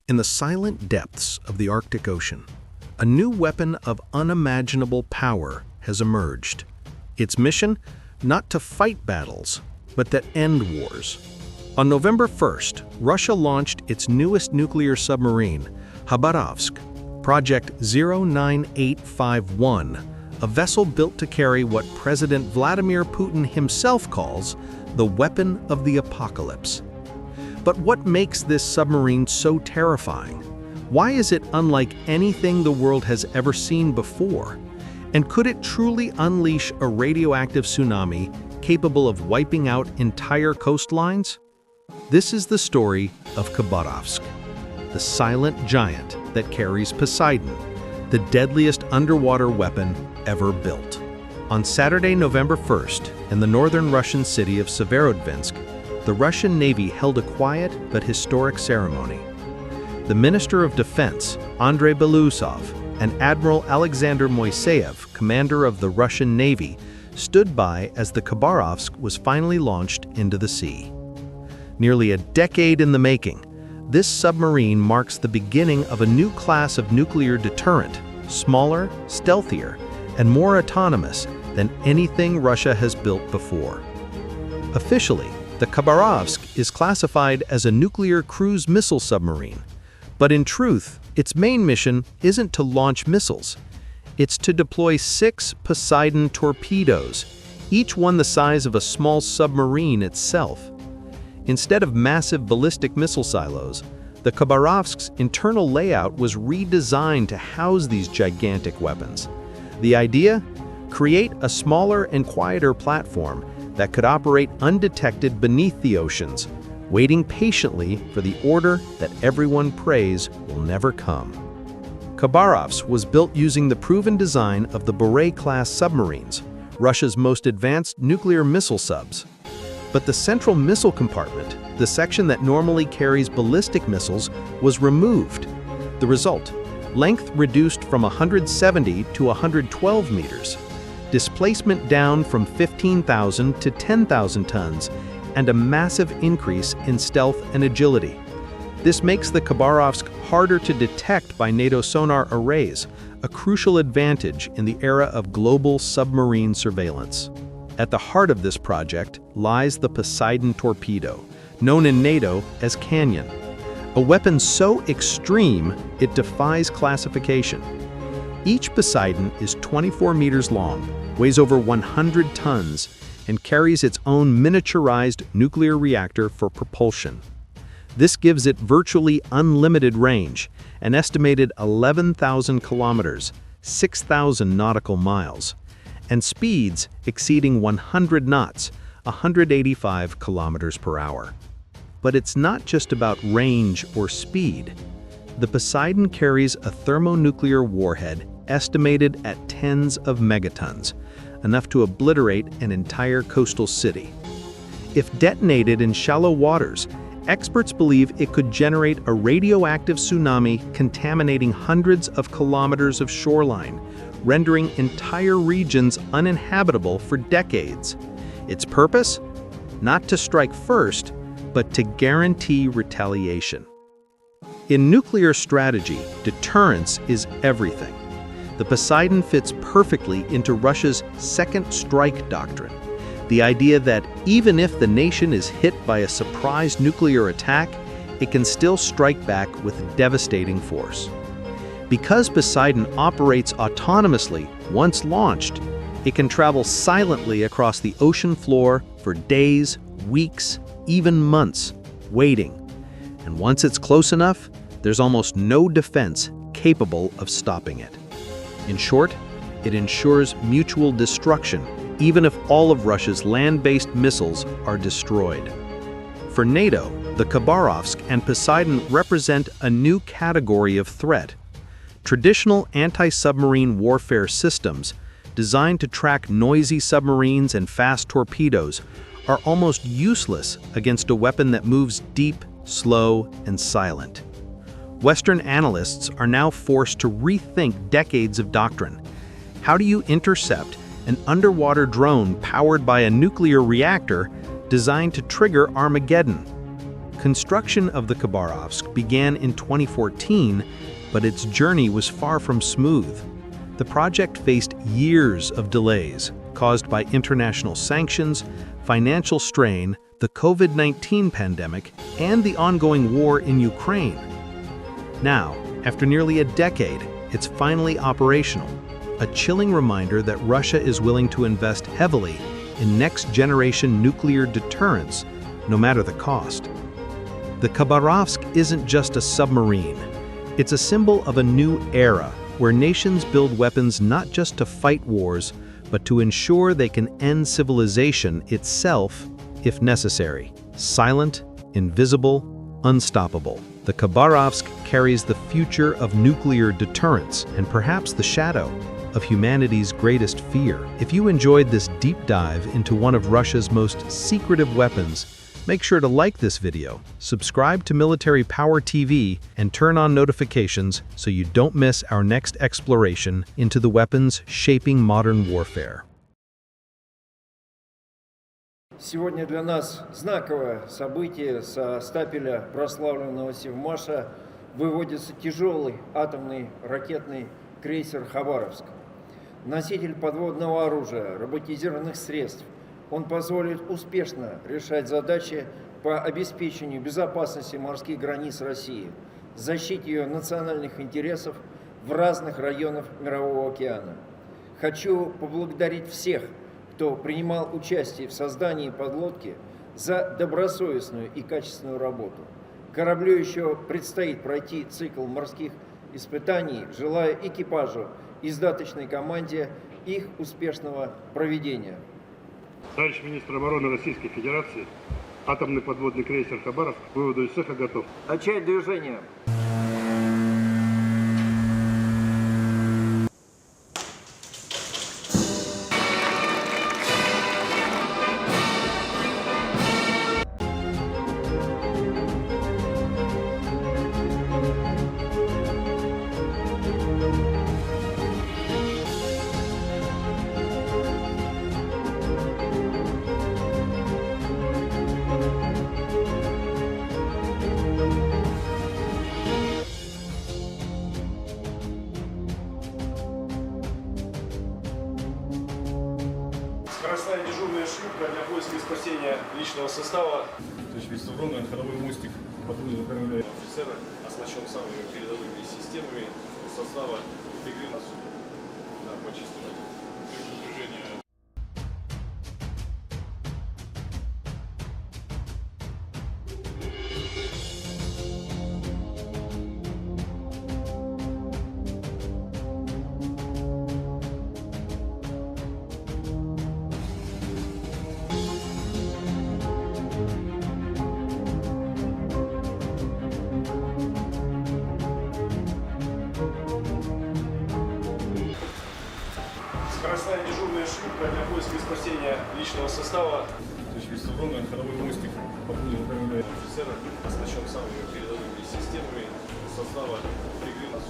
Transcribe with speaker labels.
Speaker 1: In the silent depths of the Arctic Ocean, a new weapon of unimaginable power has emerged. Its mission? Not to fight battles, but to end wars. On November 1st, Russia launched its newest nuclear submarine, Khabarovsk, Project 09851, a vessel built to carry what President Vladimir Putin himself calls the weapon of the apocalypse. But what makes this submarine so terrifying? Why is it unlike anything the world has ever seen before? And could it truly unleash a radioactive tsunami capable of wiping out entire coastlines? This is the story of Khabarovsk, the silent giant that carries Poseidon, the deadliest underwater weapon ever built. On Saturday, November 1st, in the northern Russian city of Severodvinsk, the Russian Navy held a quiet but historic ceremony. The Minister of Defense, Andrei Belousov, and Admiral Alexander Moiseyev, commander of the Russian Navy, stood by as the Khabarovsk was finally launched into the sea. Nearly a decade in the making, this submarine marks the beginning of a new class of nuclear deterrent, smaller, stealthier, and more autonomous than anything Russia has built before. Officially, the Khabarovsk is classified as a nuclear cruise missile submarine, but in truth, its main mission isn't to launch missiles. It's to deploy 6 Poseidon torpedoes, each one the size of a small submarine itself. Instead of massive ballistic missile silos, the Khabarovsk's internal layout was redesigned to house these gigantic weapons. The idea? Create a smaller and quieter platform that could operate undetected beneath the oceans, waiting patiently for the order that everyone prays will never come. Khabarovsk was built using the proven design of the Borei-class submarines, Russia's most advanced nuclear missile subs. But the central missile compartment, the section that normally carries ballistic missiles, was removed. The result? Length reduced from 170 to 112 meters. Displacement down from 15,000 to 10,000 tons, and a massive increase in stealth and agility. This makes the Khabarovsk harder to detect by NATO sonar arrays, a crucial advantage in the era of global submarine surveillance. At the heart of this project lies the Poseidon torpedo, known in NATO as Canyon, a weapon so extreme it defies classification. Each Poseidon is 24 meters long, weighs over 100 tons, and carries its own miniaturized nuclear reactor for propulsion. This gives it virtually unlimited range, an estimated 11,000 kilometers, 6,000 nautical miles, and speeds exceeding 100 knots, 185 kilometers per hour. But it's not just about range or speed. The Poseidon carries a thermonuclear warhead estimated at tens of megatons, enough to obliterate an entire coastal city. If detonated in shallow waters, experts believe it could generate a radioactive tsunami contaminating hundreds of kilometers of shoreline, rendering entire regions uninhabitable for decades. Its purpose? Not to strike first, but to guarantee retaliation. In nuclear strategy, deterrence is everything. The Poseidon fits perfectly into Russia's second strike doctrine, the idea that even if the nation is hit by a surprise nuclear attack, it can still strike back with devastating force. Because Poseidon operates autonomously once launched, it can travel silently across the ocean floor for days, weeks, even months, waiting. And once it's close enough, there's almost no defense capable of stopping it. In short, it ensures mutual destruction, even if all of Russia's land-based missiles are destroyed. For NATO, the Khabarovsk and Poseidon represent a new category of threat. Traditional anti-submarine warfare systems, designed to track noisy submarines and fast torpedoes, are almost useless against a weapon that moves deep, slow, and silent. Western analysts are now forced to rethink decades of doctrine. How do you intercept an underwater drone powered by a nuclear reactor designed to trigger Armageddon? Construction of the Khabarovsk began in 2014, but its journey was far from smooth. The project faced years of delays caused by international sanctions, financial strain, the COVID-19 pandemic, and the ongoing war in Ukraine. Now, after nearly a decade, it's finally operational, a chilling reminder that Russia is willing to invest heavily in next-generation nuclear deterrence, no matter the cost. The Khabarovsk isn't just a submarine. It's a symbol of a new era where nations build weapons not just to fight wars, but to ensure they can end civilization itself if necessary. Silent, invisible, unstoppable. The Khabarovsk carries the future of nuclear deterrence and perhaps the shadow of humanity's greatest fear. If you enjoyed this deep dive into one of Russia's most secretive weapons, make sure to like this video, subscribe to Military Power TV, and turn on notifications so you don't miss our next exploration into the weapons shaping modern warfare.
Speaker 2: Сегодня для нас знаковое событие. Со стапеля прославленного Севмаша выводится тяжелый атомный ракетный крейсер «Хабаровск». Носитель подводного оружия, роботизированных средств. Он позволит успешно решать задачи по обеспечению безопасности морских границ России, защите ее национальных интересов в разных районах Мирового океана. Хочу поблагодарить всех, кто принимал участие в создании подлодки, за добросовестную и качественную работу. Кораблю еще предстоит пройти цикл морских испытаний. Желаю экипажу и сдаточной команде их успешного проведения.
Speaker 3: Товарищ министр обороны Российской Федерации, атомный подводный крейсер «Хабаровск» к выводу из цеха готов.
Speaker 2: Начать движение.
Speaker 4: Скоростная дежурная шлюпка для поиска и спасения личного состава. То есть весовронный ходовой мостик патрульного корабля офицера оснащен самыми передовыми системами состава прикрыт нас по чистому движению. Скоростная дежурная шлюпка для поиска и спасения личного состава. То есть весовронный ходовой мостик патрульного корабля офицера оснащен самыми передовыми системами состава прикрыт нас